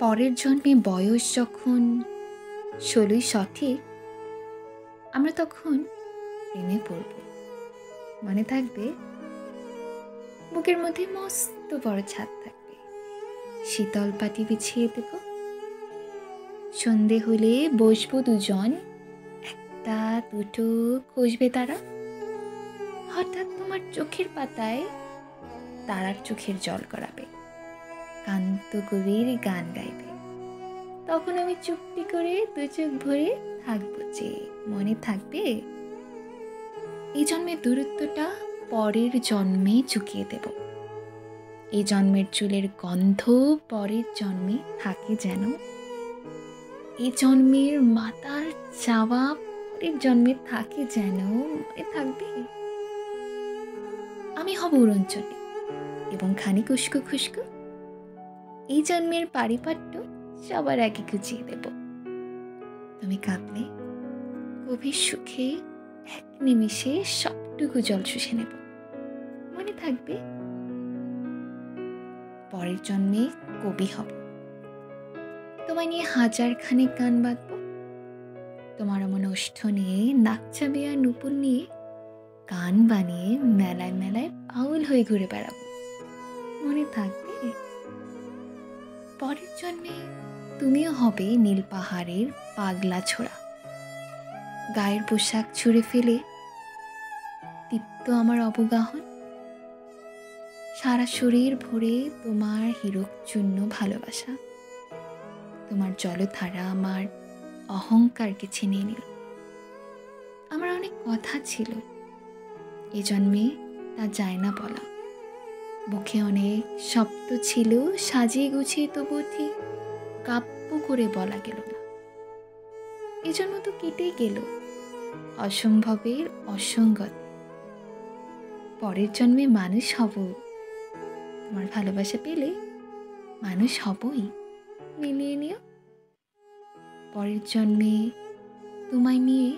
পরের জন্মে বয়স যখন ১৬ই সঠিক, আমরা তখন প্রেমে পড়ব। মনে থাকবে, বুকের মধ্যে মস্ত বড় ছাদ থাকবে, শীতল পাটি বিছিয়ে দেব, সন্ধে হলে বসবো দুজন, একটা দুটো খসবে তারা, হঠাৎ তোমার চোখের পাতায় তারার চোখের জল গড়াবে, কান্ত কবির গান গাইবে, তখন আমি চুপটি করে দু চোখ ভরে থাকবো যে। মনে থাকবে, এই জন্মের দূরত্বটা পরের জন্মে চুকিয়ে দেব। এই জন্মের চুলের গন্ধ পরের জন্মে থাকে যেন, এই জন্মের মাতার চাওয়া পরের জন্মে থাকে যেন। মনে থাকবে, আমি হব উড়নচণ্ডী এবং খানিক উস্কো খুস্কো, এই জন্মের পারিপাট্য সবার আগে গুছিয়ে দেব। তুমি কাঁদলে গভীর সুখে এক নিমিষে সবটুকু জল শুষে নেব। মনে থাকবে, পরের জন্মে কবি হব, তোমায় নিয়ে হাজার খানেক গান বাঁধব, তোমার এমন ওষ্ঠ নিয়ে নাকচাবে আর নুপুর নিয়ে গান বানিয়ে মেলায় মেলায় পাগল হয়ে ঘুরে বেড়াবো। মনে থাকবে, পরের জন্মে তুমিও হবে নীল পাহাড়ের পাগলা ছোড়া, গায়ের পোশাক ছুঁড়ে ফেলে দীপ্ত আমার অবগাহন, সারা শরীর ভরে তোমার হিরোকচূর্ণ ভালোবাসা, তোমার জলধারা আমার অহংকারকে ছিনিয়ে নিল। আমার অনেক কথা ছিল, এ জন্মে তা যায় না বলা, বুকে অনেক শব্দ ছিল, সাজিয়ে গুছিয়ে তবু ঠিক কাব্য করে বলা গেল না। এজন্য তো কেটেই গেল অসম্ভবের অসঙ্গতে। পরের জন্মে মানুষ হব, তোমার ভালোবাসা পেলে মানুষ হবই, মিলিয়ে নিও। পরের জন্মে তোমায় নিয়ে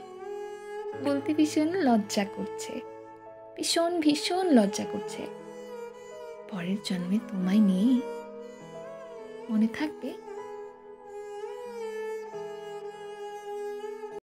বলতে ভীষণ লজ্জা করছে, ভীষণ ভীষণ লজ্জা করছে। পরের জন্মে তোমায় নিয়ে, মনে থাকবে।